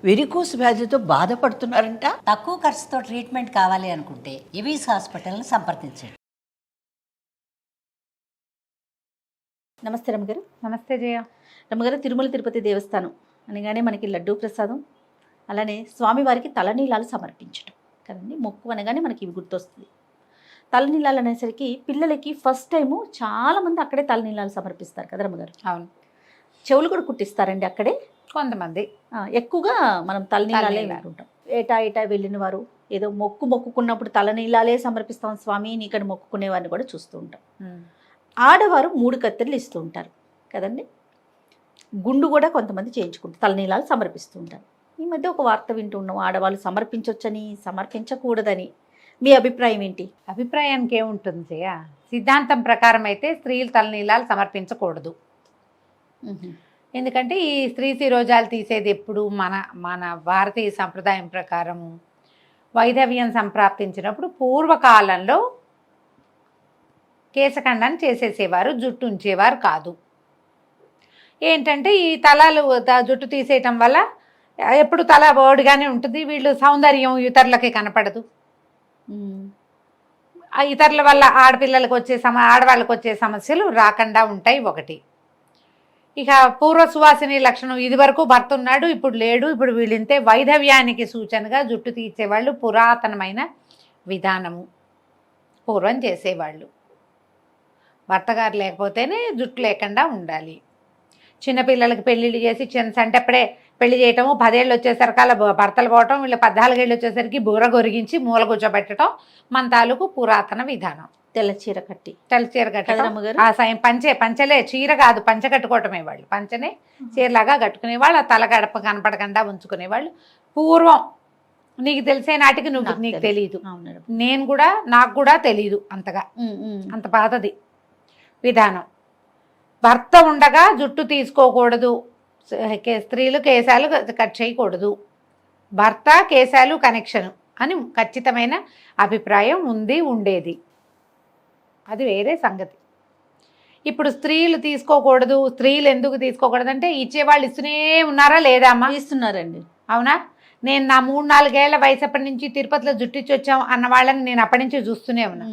Varicose వ్యాధితో బాధపడుతున్నారంట. తక్కువ ఖర్చుతో ట్రీట్మెంట్ కావాలి అనుకుంటే ఎవిస్ హాస్పిటల్ని సంప్రదించండి. నమస్తే రమ్మగారు. నమస్తే జయ. రమ్మగారు, తిరుమల తిరుపతి దేవస్థానం అనగానే మనకి లడ్డూ ప్రసాదం, అలానే స్వామివారికి తలనీలాలు సమర్పించడం కదండి. మొక్కు అనగానే మనకి ఇవి గుర్తొస్తుంది. తలనీలాలు అనేసరికి పిల్లలకి ఫస్ట్ టైము చాలామంది అక్కడే తలనీలాలు సమర్పిస్తారు కదా రమ్మగారు. అవును, చెవులు కూడా కుట్టిస్తారండి అక్కడే కొంతమంది. ఎక్కువగా మనం తలనీలాలే వింటుంటాం. ఏటా వెళ్ళిన వారు ఏదో మొక్కుకున్నప్పుడు తలనీలాలే సమర్పిస్తాం స్వామి అని ఇక్కడ మొక్కుకునే వారిని కూడా చూస్తూ ఉంటాం. ఆడవారు 3 కత్తెరలు ఇస్తూ ఉంటారు కదండి. గుండు కూడా కొంతమంది చేయించుకుంటారు, తలనీలాలు సమర్పిస్తూ ఉంటారు. ఈ మధ్య ఒక వార్త వింటూ ఉన్నాం, ఆడవాళ్ళు సమర్పించవచ్చని సమర్పించకూడదని. మీ అభిప్రాయం ఏంటి? అభిప్రాయానికి ఏముంటుంది జయ? సిద్ధాంతం ప్రకారం అయితే స్త్రీలు తలనీలాలు సమర్పించకూడదు. ఎందుకంటే ఈ స్త్రీ శిరోజాలు తీసేది ఎప్పుడు మన భారతీయ సంప్రదాయం ప్రకారము వైధవ్యం సంప్రాప్తించినప్పుడు పూర్వకాలంలో కేశఖండాన్ని చేసేసేవారు, జుట్టు ఉంచేవారు కాదు. ఏంటంటే ఈ జుట్టు తీసేయటం వల్ల ఎప్పుడు తల బోడిగానే ఉంటుంది, వీళ్ళు సౌందర్యం ఇతరులకి కనపడదు. ఇతరుల వల్ల ఆడవాళ్ళకి వచ్చే సమస్యలు రాకుండా ఉంటాయి ఒకటి. ఇక పూర్వ సువాసిని లక్షణం, ఇది వరకు భర్త ఉన్నాడు ఇప్పుడు లేడు, ఇప్పుడు వీళ్ళింతే వైధవ్యానికి సూచనగా జుట్టు తీసేవాళ్ళు పురాతనమైన విధానము. పూర్వం చేసేవాళ్ళు భర్తగారు లేకపోతేనే జుట్టు లేకుండా ఉండాలి. చిన్నపిల్లలకి పెళ్ళిళ్ళు చేసి సంటప్పుడే పెళ్లి చేయటము, 10 ఏళ్ళు వచ్చేసరికి అలా భర్తలు పోవటం, వీళ్ళు 14 ఏళ్ళు వచ్చేసరికి బూర గొరిగించి మూల కూర్చోబెట్టడం మన తాలూకు పురాతన విధానం. తెల్ల చీర కట్టడం, ఆ సాయం పంచలే, చీర కాదు, పంచ కట్టుకోవటమే. వాళ్ళు పంచనే చీరలాగా కట్టుకునేవాళ్ళు, ఆ తల గడప కనపడకుండా ఉంచుకునేవాళ్ళు పూర్వం. నీకు తెలిసే నాటికి నీకు తెలియదు, నాకు కూడా తెలియదు అంతగా. అంత పాతది విధానం. భర్త ఉండగా జుట్టు తీసుకోకూడదు, స్త్రీలు కేశాలు కట్ చేయకూడదు, భర్త కేశాలు కనెక్షను అని ఖచ్చితమైన అభిప్రాయం ఉండేది. అది వేరే సంగతి. ఇప్పుడు స్త్రీలు తీసుకోకూడదు, స్త్రీలు ఎందుకు తీసుకోకూడదు అంటే ఇచ్చేవాళ్ళు ఇస్తూనే ఉన్నారా లేదా అమ్మా? ఇస్తున్నారండి. అవునా? నేను నా 3-4 ఏళ్ల వయసు అప్పటి నుంచి తిరుపతిలో జుట్టిచ్చి వచ్చాం అన్న వాళ్ళని నేను అప్పటి నుంచి చూస్తూనే ఉన్నా.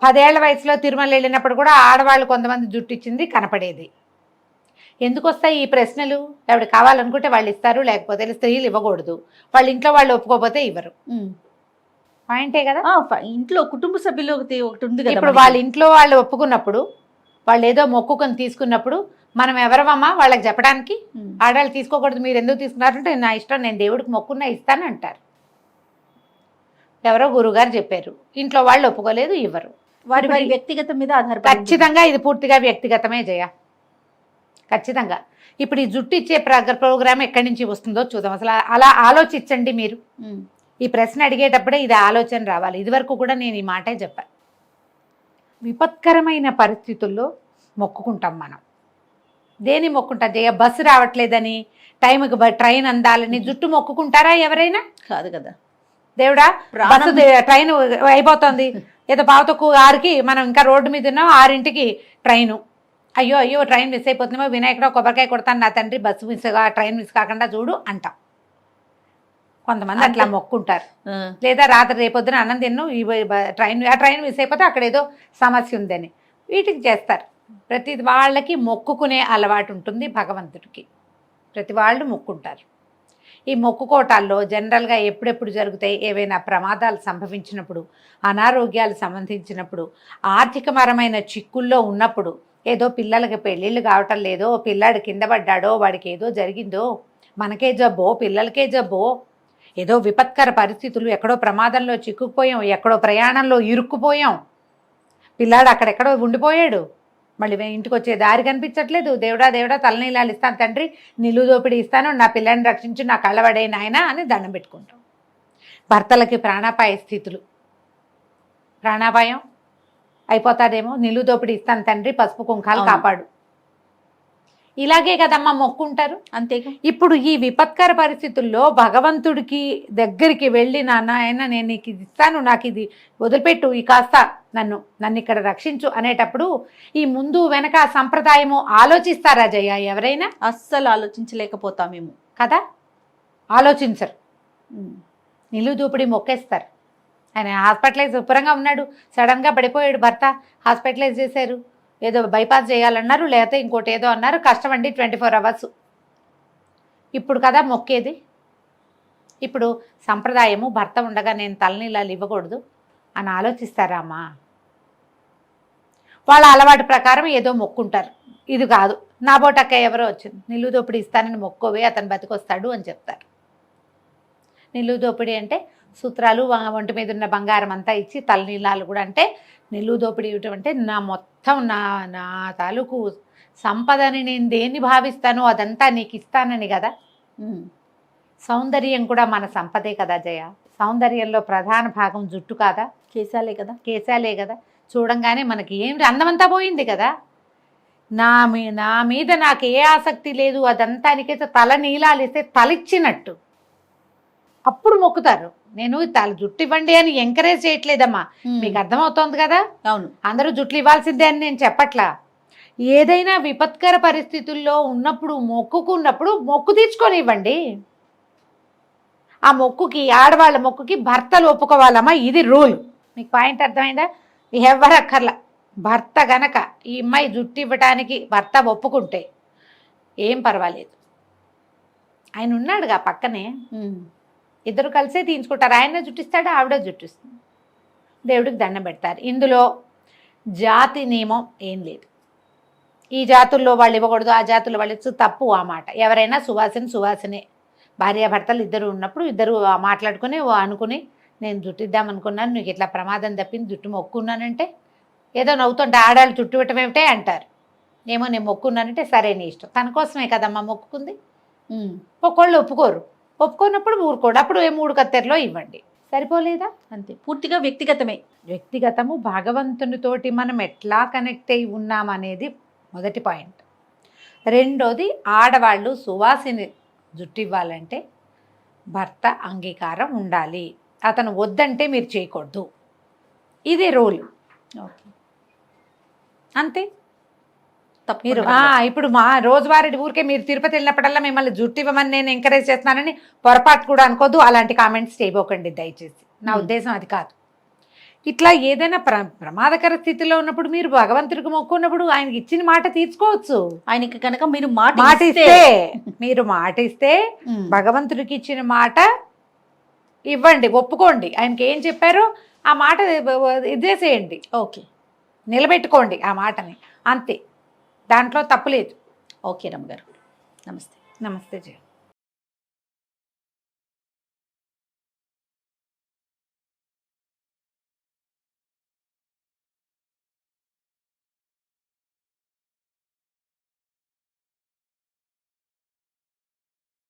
10 ఏళ్ల వయసులో తిరుమల వెళ్ళినప్పుడు కూడా ఆడవాళ్ళు కొంతమంది జుట్టిచ్చింది కనపడేది. ఎందుకు వస్తాయి ఈ ప్రశ్నలు? ఎవరు కావాలనుకుంటే వాళ్ళు ఇస్తారు, లేకపోతే స్త్రీలు ఇవ్వకూడదు, వాళ్ళ ఇంట్లో వాళ్ళు ఒప్పుకోకపోతే ఇవ్వరు. పాయింటే కదా. ఇంట్లో కుటుంబ సభ్యులు ఒకటి ఉంది కదా. ఇప్పుడు వాళ్ళ ఇంట్లో వాళ్ళు ఒప్పుకున్నప్పుడు, వాళ్ళు ఏదో మొక్కుకొని తీసుకున్నప్పుడు మనం ఎవరమమ్మా వాళ్ళకి చెప్పడానికి? ఆడవాళ్ళు తీసుకోకూడదు, మీరు ఎందుకు తీసుకున్నారంటే నా ఇష్టం, నేను దేవుడికి మొక్కున్నా ఇస్తాను అంటారు. ఎవరో గురుగారు చెప్పారు, ఇంట్లో వాళ్ళు ఒప్పుకోలేదు, ఇవ్వరు. వారి వ్యక్తిగతం మీద ఆధారపడి. ఖచ్చితంగా ఇది పూర్తిగా వ్యక్తిగతమే జయ, ఖచ్చితంగా. ఇప్పుడు ఈ జుట్టు ఇచ్చే ప్రోగ్రామ్ ఎక్కడి నుంచి వస్తుందో చూద్దాం. అసలు అలా ఆలోచించండి మీరు. ఈ ప్రశ్న అడిగేటప్పుడే ఇది ఆలోచన రావాలి. ఇదివరకు కూడా నేను ఈ మాటే చెప్పాను. విపత్కరమైన పరిస్థితుల్లో మొక్కుకుంటాం మనం. దేని మొక్కుంటాం జయ? బస్సు రావట్లేదని, టైంకి ట్రైన్ అందాలని జుట్టు మొక్కుకుంటారా ఎవరైనా? కాదు కదా. దేవుడా బస్సు ట్రైన్ అయిపోతుంది, ఏదో 5:06కి మనం ఇంకా రోడ్డు మీద ఉన్నాం, 6ంటికి ట్రైను. అయ్యో ట్రైన్ మిస్ అయిపోతుందేమో, వినాయకుడు కొబ్బరికాయ కొడతాను నా తండ్రి, బస్సు ట్రైన్ మిస్ కాకుండా చూడు అంటాం. కొంతమంది అట్లా మొక్కుంటారు. లేదా రాత్రి రేపొద్దున అన్నం తిన్ను, ట్రైన్ మిస్ అయిపోతే అక్కడ ఏదో సమస్య ఉందని వీటికి చేస్తారు. ప్రతి వాళ్ళకి మొక్కుకునే అలవాటు ఉంటుంది భగవంతుడికి. ప్రతి వాళ్ళు మొక్కుంటారు. ఈ మొక్కుకోటాల్లో జనరల్గా ఎప్పుడెప్పుడు జరుగుతాయి? ఏవైనా ప్రమాదాలు సంభవించినప్పుడు, అనారోగ్యాలు సంబంధించినప్పుడు, ఆర్థికపరమైన చిక్కుల్లో ఉన్నప్పుడు, ఏదో పిల్లలకి పెళ్ళిళ్ళు కావటం లేదో, పిల్లాడు కింద పడ్డాడో, వాడికి ఏదో జరిగిందో, మనకే జబ్బో పిల్లలకే జబ్బో, ఏదో విపత్కర పరిస్థితులు, ఎక్కడో ప్రమాదంలో చిక్కుకుపోయాం, ఎక్కడో ప్రయాణంలో ఇరుక్కుపోయాం, పిల్లాడు అక్కడెక్కడో ఉండిపోయాడు, మళ్ళీ ఇంటికి వచ్చే దారి కనిపించట్లేదు, దేవుడా తలనీలాలు ఇస్తాను తండ్రి, నిలువు దోపిడీ ఇస్తాను, నా పిల్లని రక్షించు, నా కళ్ళబడే నాయన అని దండం పెట్టుకుంటాం. భర్తలకి ప్రాణాపాయ స్థితులు, ప్రాణాపాయం అయిపోతాదేమో, నిలువు దోపిడీ ఇస్తాను తండ్రి, పసుపు కుంకాలు కాపాడు, ఇలాగే కదమ్మా మొక్కుంటారు. అంతేగా. ఇప్పుడు ఈ విపత్కర పరిస్థితుల్లో భగవంతుడికి దగ్గరికి వెళ్ళి నాయన నేను నీకు ఇది ఇస్తాను, నాకు ఇది వదిలిపెట్టు, ఈ కాస్త నన్ను ఇక్కడ రక్షించు అనేటప్పుడు ఈ ముందు వెనక సంప్రదాయము ఆలోచిస్తారా జయ ఎవరైనా? అస్సలు ఆలోచించలేకపోతామేమో కదా. ఆలోచించరు. ఉమ్. నిలువు దోపిడీ మొక్కేస్తారు. ఆయన హాస్పిటలైజ్ శుభ్రంగా ఉన్నాడు, సడన్గా పడిపోయాడు భర్త, హాస్పిటలైజ్ చేశారు, ఏదో బైపాస్ చేయాలన్నారు, లేకపోతే ఇంకోటి ఏదో అన్నారు, కష్టం అండి 24 hours. ఇప్పుడు కదా మొక్కేది. ఇప్పుడు సంప్రదాయము భర్త ఉండగా నేను తలనీలాలు ఇవ్వకూడదు అని ఆలోచిస్తారా అమ్మా? వాళ్ళ అలవాటు ప్రకారం ఏదో మొక్కుంటారు. ఇది కాదు, నా బోటక్క ఎవరో వచ్చింది, నిలువు దోపిడీ ఇస్తానని మొక్కోవే, అతను బతికొస్తాడు అని చెప్తారు. నిలువు దోపిడీ అంటే సూత్రాలు, ఒంటి మీద ఉన్న బంగారం అంతా ఇచ్చి తలనీలాలు కూడా. అంటే నిలువు దోపిడీ ఇవ్వటం అంటే నా మొత్తం నా తాలూకు సంపదని నేను దేన్ని భావిస్తానో అదంతా నీకు ఇస్తానని కదా. ఉమ్. సౌందర్యం కూడా మన సంపదే కదా జయ. సౌందర్యంలో ప్రధాన భాగం జుట్టు కాదా, కేశాలే కదా. కేశాలే కదా. చూడంగానే మనకి ఏం అందమంతా పోయింది కదా. నా మీద నాకు ఏ ఆసక్తి లేదు, అదంతా నీకైతే తల నీలాలు ఇస్తే తలిచ్చినట్టు అప్పుడు మొక్కుతారు. నేను తల జుట్టు ఇవ్వండి అని ఎంకరేజ్ చేయట్లేదమ్మా, మీకు అర్థమవుతోంది కదా. అవును. అందరూ జుట్లు ఇవ్వాల్సిందే అని నేను చెప్పట్లా. ఏదైనా విపత్కర పరిస్థితుల్లో ఉన్నప్పుడు మొక్కుకున్నప్పుడు మొక్కు తీర్చుకొని ఇవ్వండి. ఆ మొక్కుకి, ఆడవాళ్ళ మొక్కుకి భర్తలు ఒప్పుకోవాలమ్మా, ఇది రూల్. మీకు పాయింట్ అర్థమైందా? ఎవరు అక్కర్లా. భర్త గనక ఈ అమ్మాయి జుట్టు ఇవ్వటానికి భర్త ఒప్పుకుంటే ఏం పర్వాలేదు. ఆయన ఉన్నాడుగా పక్కనే, ఉమ్. ఇద్దరు కలిసే తీయించుకుంటారు. ఆయన జుట్టిస్తాడు, ఆవిడ జుట్టిస్తుంది, దేవుడికి దండం పెడతారు. ఇందులో జాతి నియమం ఏం లేదు. ఈ జాతుల్లో వాళ్ళు ఇవ్వకూడదు, ఆ జాతుల్లో వాళ్ళు తప్పు ఆ మాట. ఎవరైనా సువాసనే. భార్యాభర్తలు ఇద్దరు ఉన్నప్పుడు ఇద్దరు మాట్లాడుకుని అనుకుని నేను జుట్టిద్దామనుకున్నాను, నీకు ఇట్లా ప్రమాదం తప్పింది, జుట్టు మొక్కున్నానంటే ఏదో నవ్వుతుంటే ఆడాళ్ళు జుట్టు ఇవ్వటం ఏమిటే అంటారు. ఏమో నేను మొక్కున్నానంటే సరే నీ ఇష్టం, తన కోసమే కదమ్మా మొక్కుకుంది. ఒక్కోళ్ళు ఒప్పుకోనప్పుడు ఊరుకోడు, అప్పుడు 3 కత్తెరలో ఇవ్వండి, సరిపోలేదా? అంతే. పూర్తిగా వ్యక్తిగతమే. వ్యక్తిగతము. భగవంతునితోటి మనం ఎట్లా కనెక్ట్ అయి ఉన్నామనేది మొదటి పాయింట్. రెండోది, ఆడవాళ్ళు సువాసిని జుట్టు ఇవ్వాలంటే భర్త అంగీకారం ఉండాలి. అతను వద్దంటే మీరు చేయకూడదు, ఇది రూల్. ఓకే. అంతే. మీరు ఇప్పుడు మా రోజువారీ ఊరికే మీరు తిరుపతి వెళ్ళినప్పుడల్లా మిమ్మల్ని జుట్టు ఇవ్వమని నేను ఎంకరేజ్ చేస్తున్నానని పొరపాటు కూడా అనుకోద్దు. అలాంటి కామెంట్స్ చేయబోకండి దయచేసి, నా ఉద్దేశం అది కాదు. ఇట్లా ఏదైనా ప్రమాదకర స్థితిలో ఉన్నప్పుడు మీరు భగవంతుడికి మొక్కున్నప్పుడు ఆయనకి ఇచ్చిన మాట తీర్చుకోవచ్చు. ఆయనకి కనుక మీరు మీరు మాట ఇస్తే భగవంతుడికి ఇచ్చిన మాట ఇవ్వండి, ఒప్పుకోండి. ఆయనకి ఏం చెప్పారో ఆ మాట ఇదేసేయండి. ఓకే, నిలబెట్టుకోండి ఆ మాటని, అంతే. దాంట్లో తప్పులేదు. ఓకే రమ్మగారు, నమస్తే. నమస్తే జయ.